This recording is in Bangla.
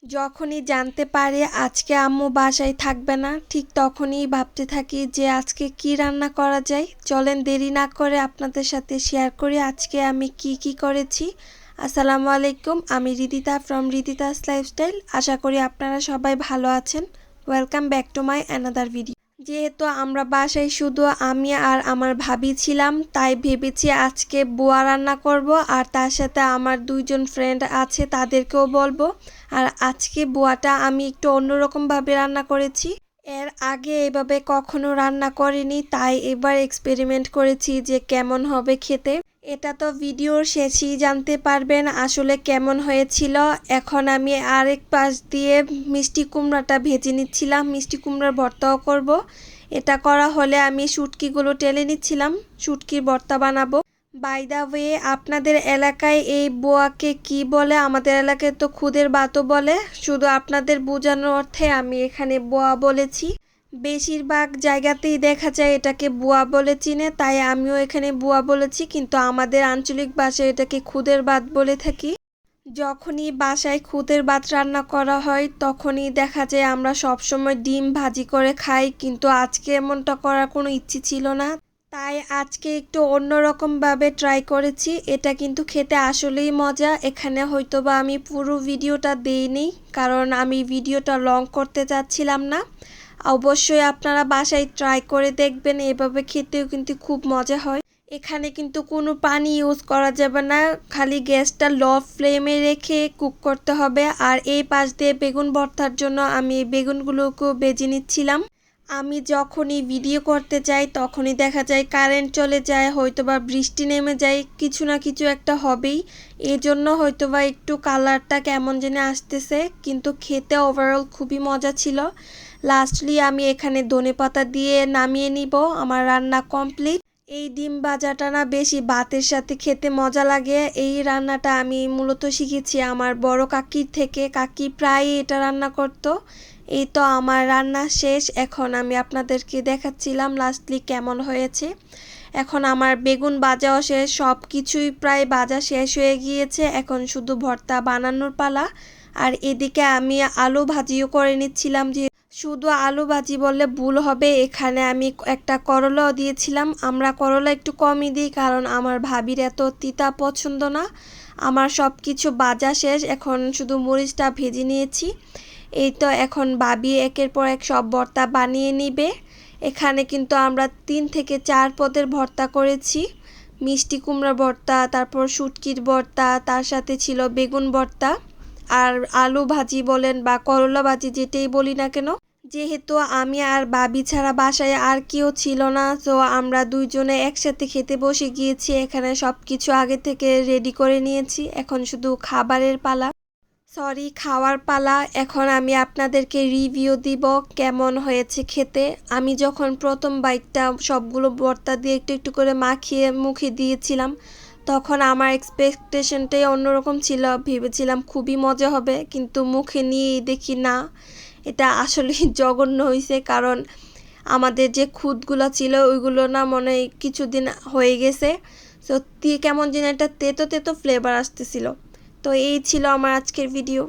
যখনই জানতে পারি আজকে আম্মু বাসায় থাকবে না, ঠিক তখনই ভাবতে থাকি যে আজকে কি রান্না করা যায়। চলেন দেরি না করে আপনাদের সাথে শেয়ার করি আজকে আমি কি করেছি। আসসালামু আলাইকুম, আমি রিদিতা ফ্রম রিদিতাস লাইফস্টাইল। আশা করি আপনারা সবাই ভালো আছেন। Welcome back to my another video. যেহেতু আমরা বাসায় শুধু আমি আর আমার ভাবি ছিলাম, তাই ভেবেছি আজকে বোয়া রান্না করব, আর তার সাথে আমার দুইজন ফ্রেন্ড আছে তাদেরকেও বলবো। আর আজকে বোয়াটা আমি একটু অন্যরকমভাবে রান্না করেছি। এর আগে এভাবে কখনো রান্না করিনি, তাই এবার এক্সপেরিমেন্ট করেছি যে কেমন হবে খেতে। এটা তো ভিডিওর শেষেই জানতে পারবেন আসলে কেমন হয়েছিল। এখন আমি আরেক পাশ দিয়ে মিষ্টি কুমড়াটা ভেজে নিচ্ছিলাম, মিষ্টি কুমড়ার ভর্তাও করব। এটা করা হলে আমি শুটকিগুলো টেলে নিচ্ছিলাম, শুটকির ভর্তা বানাবো। বাই দ্য ওয়ে, আপনাদের এলাকায় এই বোয়াকে কি বলে? আমাদের এলাকায় তো খুদের বাতও বলে, শুধু আপনাদের বোঝানোর অর্থে আমি এখানে বোয়া বলেছি। বেশিরভাগ জায়গাতেই দেখা যায় এটাকে বুয়া বলে চিনে, তাই আমিও এখানে বুয়া বলেছি, কিন্তু আমাদের আঞ্চলিক ভাষায় এটাকে খুদের ভাত বলে থাকি। যখনই বাসায় খুদের ভাত রান্না করা হয় তখনই দেখা যায় আমরা সবসময় ডিম ভাজি করে খাই, কিন্তু আজকে এমনটা করার কোনো ইচ্ছে ছিল না, তাই আজকে একটু অন্যরকমভাবে ট্রাই করেছি। এটা কিন্তু খেতে আসলেই মজা। এখানে হয়তোবা আমি পুরো ভিডিওটা দেইনি, কারণ আমি ভিডিওটা লং করতে চাচ্ছিলাম না। অবশ্যই আপনারা বাসায় ট্রাই করে দেখবেন, এভাবে খেতেও কিন্তু খুব মজা হয়। এখানে কিন্তু কোনো পানি ইউজ করা যাবে না, খালি গ্যাসটা লো ফ্লেমে রেখে কুক করতে হবে। আর এই পাশ দিয়ে বেগুন ভর্তার জন্য আমি এই বেগুনগুলোকেও ভেজে নিচ্ছিলাম। আমি যখনই ভিডিও করতে যাই তখনই দেখা যায় কারেন্ট চলে যায়, হয়তোবা বৃষ্টি নেমে যায়, কিছু না কিছু একটা হবেই। এই জন্য হয়তোবা একটু কালারটা কেমন যেন আসতেছে, কিন্তু খেতে ওভারঅল খুবই মজা ছিল। লাস্টলি আমি এখানে ধনেপাতা দিয়ে নামিয়ে নিব। আমার রান্না কমপ্লিট। এই ডিম ভাজাটা না বেশি ভাতের সাথে খেতে মজা লাগে। এই রান্নাটা আমি মূলত শিখেছি আমার বড় কাকির থেকে। কাকি প্রায়ই এটা রান্না করতো। এই তো আমার রান্না শেষ, এখন আমি আপনাদেরকে দেখাচ্ছিলাম লাস্টলি কেমন হয়েছে। এখন আমার বেগুন ভাজাও শেষ, সব কিছুই প্রায় ভাজা শেষ হয়ে গিয়েছে, এখন শুধু ভর্তা বানানোর পালা। আর এদিকে আমি আলু ভাজিও করে নিচ্ছিলাম। যে শুধু আলু ভাজি বললে ভুল হবে, এখানে আমি একটা করলাও দিয়েছিলাম। আমরা করলা একটু কমই দিই, কারণ আমার ভাবির এত তিতা পছন্দ না। আমার সব কিছু ভাজা শেষ, এখন শুধু মরিচটা ভেজে নিয়েছি। এই তো এখন ভাবি একের পর এক সব ভর্তা বানিয়ে নিবে। এখানে কিন্তু আমরা 3 থেকে 4 পদের ভর্তা করেছি। মিষ্টি কুমড়া ভর্তা, তারপর শুটকির ভর্তা, তার সাথে ছিল বেগুন ভর্তা, আর আলু ভাজি বলেন বা করলা ভাজি যেটাই বলি না কেন। যেহেতু আমি আর ভাবি ছাড়া বাসায় আর কেউ ছিল না, তো আমরা দুইজনে একসাথে খেতে বসে গিয়েছি। এখানে সব কিছু আগে থেকে রেডি করে নিয়েছি, এখন শুধু খাবারের পালা, সরি খাওয়ার পালা। এখন আমি আপনাদেরকে রিভিউ দিব কেমন হয়েছে খেতে। আমি যখন প্রথম বাইটটা সবগুলো ভর্তা দিয়ে একটু একটু করে মাখিয়ে মুখে দিয়েছিলাম, তখন আমার এক্সপেকটেশনটাই অন্যরকম ছিল। ভেবেছিলাম খুবই মজা হবে, কিন্তু মুখে নিয়েই দেখি না, এটা আসলে জঘন্য হয়েছে। কারণ আমাদের যে খুদগুলো ছিল ওইগুলো না মনে হয় কিছুদিন হয়ে গেছে, সত্যি কেমন যেন একটা তেতো তেতো ফ্লেভার আসতেছিল। তো এই ছিল আমার আজকের ভিডিও।